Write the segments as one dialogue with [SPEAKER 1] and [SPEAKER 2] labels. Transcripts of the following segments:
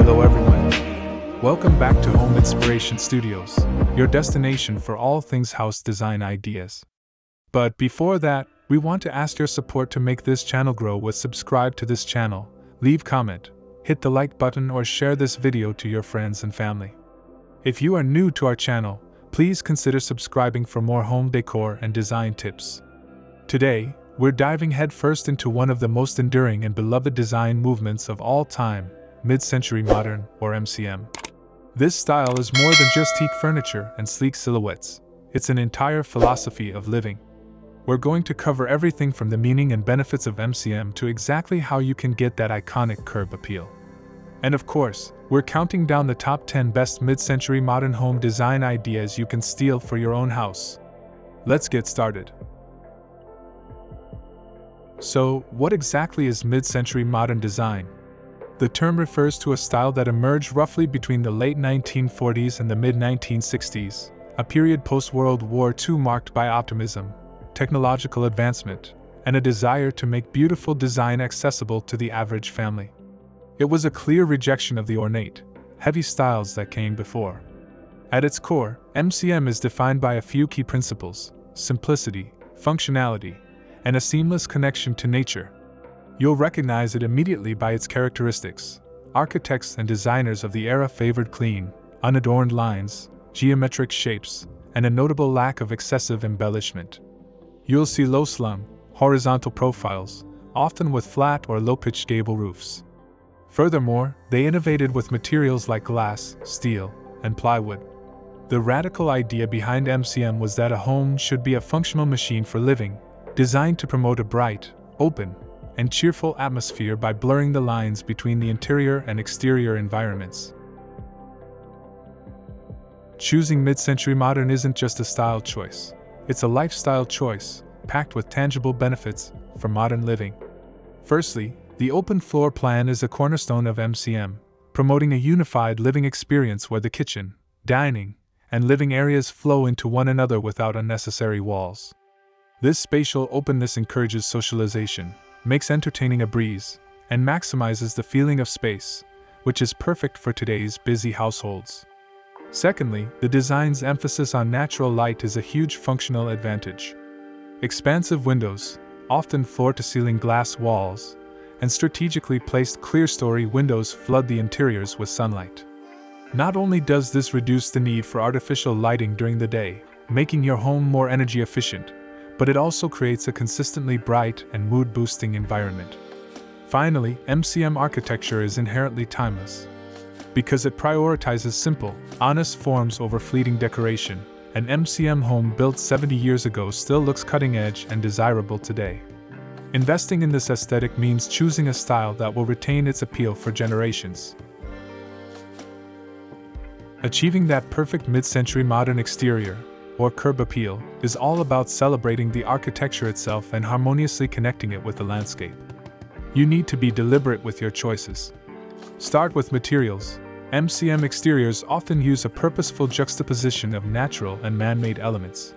[SPEAKER 1] Hello everyone. Welcome back to Home Inspiration Studios, your destination for all things house design ideas. But before that, we want to ask your support to make this channel grow with subscribe to this channel, leave comment, hit the like button or share this video to your friends and family. If you are new to our channel, please consider subscribing for more home decor and design tips. Today, we're diving headfirst into one of the most enduring and beloved design movements of all time, mid-century modern, or MCM. This style is more than just teak furniture and sleek silhouettes. It's an entire philosophy of living. We're going to cover everything from the meaning and benefits of MCM to exactly how you can get that iconic curb appeal. And of course, we're counting down the top 10 best mid-century modern home design ideas you can steal for your own house. Let's get started. So, what exactly is mid-century modern design? The term refers to a style that emerged roughly between the late 1940s and the mid-1960s, a period post-World War II marked by optimism, technological advancement, and a desire to make beautiful design accessible to the average family. It was a clear rejection of the ornate, heavy styles that came before. At its core, MCM is defined by a few key principles: simplicity, functionality, and a seamless connection to nature. You'll recognize it immediately by its characteristics. Architects and designers of the era favored clean, unadorned lines, geometric shapes, and a notable lack of excessive embellishment. You'll see low-slung, horizontal profiles, often with flat or low-pitched gable roofs. Furthermore, they innovated with materials like glass, steel, and plywood. The radical idea behind MCM was that a home should be a functional machine for living, designed to promote a bright, open, and cheerful atmosphere by blurring the lines between the interior and exterior environments. Choosing mid-century modern isn't just a style choice, it's a lifestyle choice, packed with tangible benefits for modern living. Firstly, the open floor plan is a cornerstone of MCM, promoting a unified living experience where the kitchen, dining, and living areas flow into one another without unnecessary walls. This spatial openness encourages socialization, makes entertaining a breeze, and maximizes the feeling of space, which is perfect for today's busy households. Secondly, the design's emphasis on natural light is a huge functional advantage. Expansive windows, often floor-to-ceiling glass walls, and strategically placed clerestory windows flood the interiors with sunlight. Not only does this reduce the need for artificial lighting during the day, making your home more energy efficient, but it also creates a consistently bright and mood-boosting environment. Finally, MCM architecture is inherently timeless. Because it prioritizes simple, honest forms over fleeting decoration, an MCM home built 70 years ago still looks cutting-edge and desirable today. Investing in this aesthetic means choosing a style that will retain its appeal for generations. Achieving that perfect mid-century modern exterior, or curb appeal, is all about celebrating the architecture itself and harmoniously connecting it with the landscape. You need to be deliberate with your choices. Start with materials. MCM exteriors often use a purposeful juxtaposition of natural and man-made elements.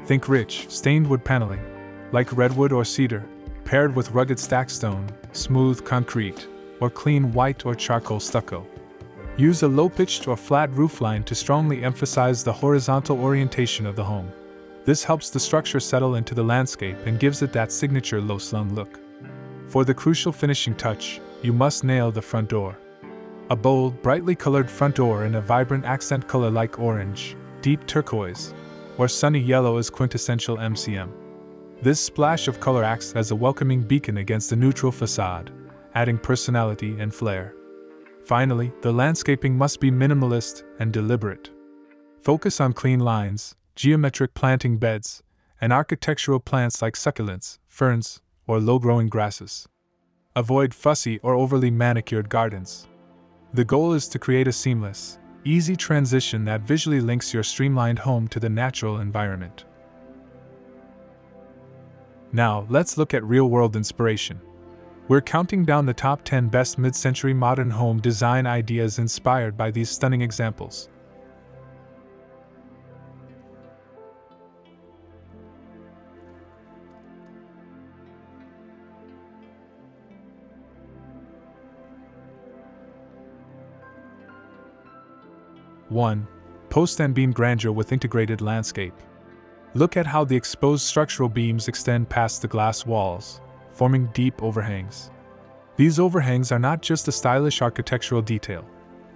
[SPEAKER 1] Think rich, stained wood paneling, like redwood or cedar, paired with rugged stacked stone, smooth concrete, or clean white or charcoal stucco. Use a low-pitched or flat roofline to strongly emphasize the horizontal orientation of the home. This helps the structure settle into the landscape and gives it that signature low-slung look. For the crucial finishing touch, you must nail the front door. A bold, brightly colored front door in a vibrant accent color like orange, deep turquoise, or sunny yellow is quintessential MCM. This splash of color acts as a welcoming beacon against the neutral facade, adding personality and flair. Finally, the landscaping must be minimalist and deliberate. Focus on clean lines, geometric planting beds, and architectural plants like succulents, ferns, or low-growing grasses. Avoid fussy or overly manicured gardens. The goal is to create a seamless, easy transition that visually links your streamlined home to the natural environment. Now, let's look at real-world inspiration. We're counting down the top 10 best mid-century modern home design ideas inspired by these stunning examples. 1. Post and beam grandeur with integrated landscape. Look at how the exposed structural beams extend past the glass walls, forming deep overhangs. These overhangs are not just a stylish architectural detail.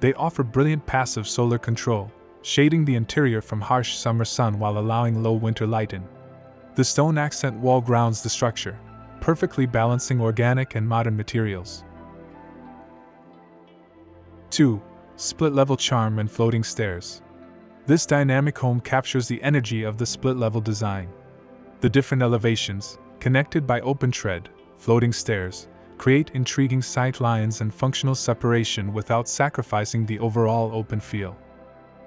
[SPEAKER 1] They offer brilliant passive solar control, shading the interior from harsh summer sun while allowing low winter light in. The stone accent wall grounds the structure, perfectly balancing organic and modern materials. 2. Split-level charm and floating stairs. This dynamic home captures the energy of the split-level design. The different elevations, connected by open tread, floating stairs, create intriguing sight lines and functional separation without sacrificing the overall open feel.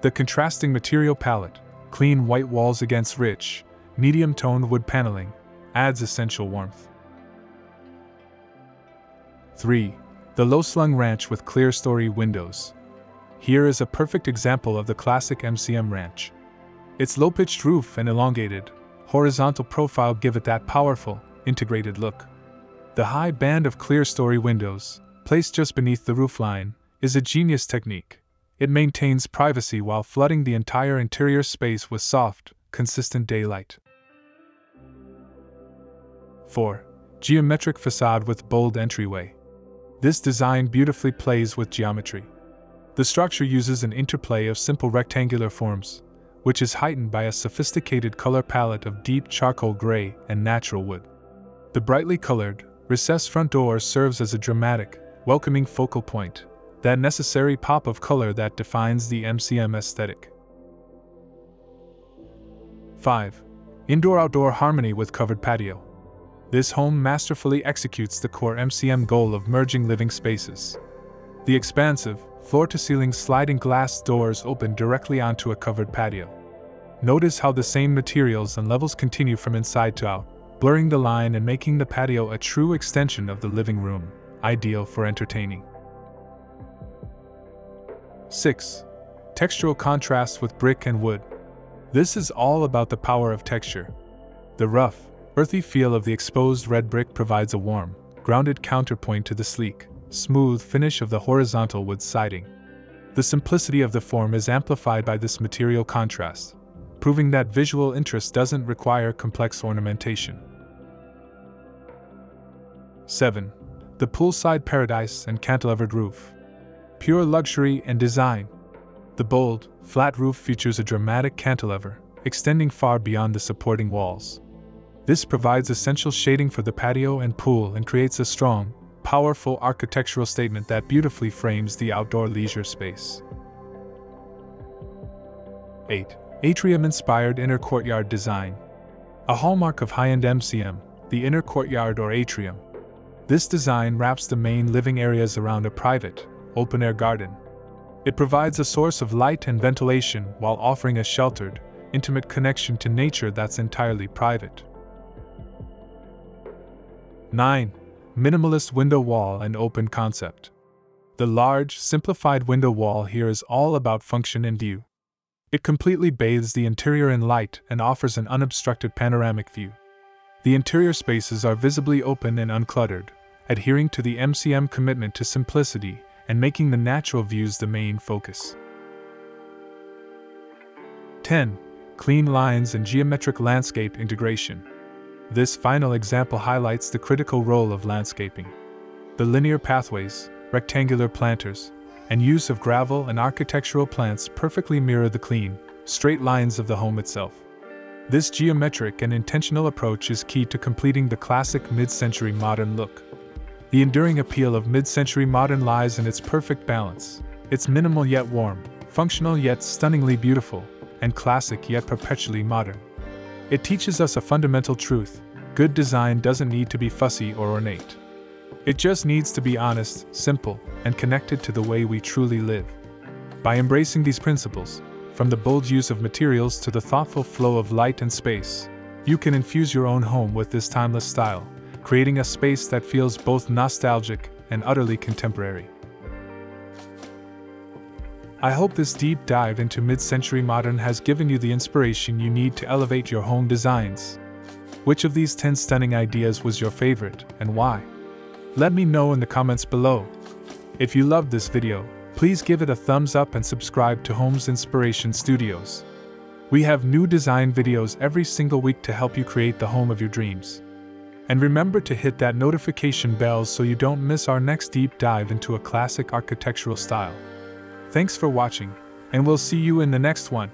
[SPEAKER 1] The contrasting material palette, clean white walls against rich, medium-toned wood paneling, adds essential warmth. 3. The low-slung ranch with clear-story windows. Here is a perfect example of the classic MCM ranch. Its low-pitched roof and elongated, horizontal profile give it that powerful, integrated look. The high band of clear-story windows, placed just beneath the roofline, is a genius technique. It maintains privacy while flooding the entire interior space with soft, consistent daylight. 4. Geometric facade with bold entryway. This design beautifully plays with geometry. The structure uses an interplay of simple rectangular forms, which is heightened by a sophisticated color palette of deep charcoal gray and natural wood. The brightly colored, recessed front door serves as a dramatic, welcoming focal point, that necessary pop of color that defines the MCM aesthetic. 5. Indoor-outdoor harmony with covered patio. This home masterfully executes the core MCM goal of merging living spaces. The expansive, floor-to-ceiling sliding glass doors open directly onto a covered patio. Notice how the same materials and levels continue from inside to out, blurring the line and making the patio a true extension of the living room, ideal for entertaining. 6. Textural contrast with brick and wood. This is all about the power of texture. The rough, earthy feel of the exposed red brick provides a warm, grounded counterpoint to the sleek, smooth finish of the horizontal wood siding. The simplicity of the form is amplified by this material contrast, proving that visual interest doesn't require complex ornamentation. 7. The poolside paradise and cantilevered roof. Pure luxury and design. The bold, flat roof features a dramatic cantilever, extending far beyond the supporting walls. This provides essential shading for the patio and pool and creates a strong, powerful architectural statement that beautifully frames the outdoor leisure space. 8. Atrium-inspired inner courtyard design. A hallmark of high-end MCM, the inner courtyard or atrium. This design wraps the main living areas around a private, open-air garden. It provides a source of light and ventilation while offering a sheltered, intimate connection to nature that's entirely private. 9. Minimalist window wall and open concept. The large, simplified window wall here is all about function and view. It completely bathes the interior in light and offers an unobstructed panoramic view. The interior spaces are visibly open and uncluttered, adhering to the MCM commitment to simplicity and making the natural views the main focus. 10. Clean lines and geometric landscape integration. This final example highlights the critical role of landscaping. The linear pathways, rectangular planters, and use of gravel and architectural plants perfectly mirror the clean, straight lines of the home itself. This geometric and intentional approach is key to completing the classic mid-century modern look. The enduring appeal of mid-century modern lies in its perfect balance. It's minimal yet warm, functional yet stunningly beautiful, and classic yet perpetually modern. It teaches us a fundamental truth: good design doesn't need to be fussy or ornate. It just needs to be honest, simple, and connected to the way we truly live. By embracing these principles, from the bold use of materials to the thoughtful flow of light and space, you can infuse your own home with this timeless style, creating a space that feels both nostalgic and utterly contemporary. I hope this deep dive into mid-century modern has given you the inspiration you need to elevate your home designs. Which of these 10 stunning ideas was your favorite, and why? Let me know in the comments below. If you loved this video, Please give it a thumbs up and subscribe to Homes Inspiration Studios. We have new design videos every single week to help you create the home of your dreams. And remember to hit that notification bell so you don't miss our next deep dive into a classic architectural style. Thanks for watching, and we'll see you in the next one.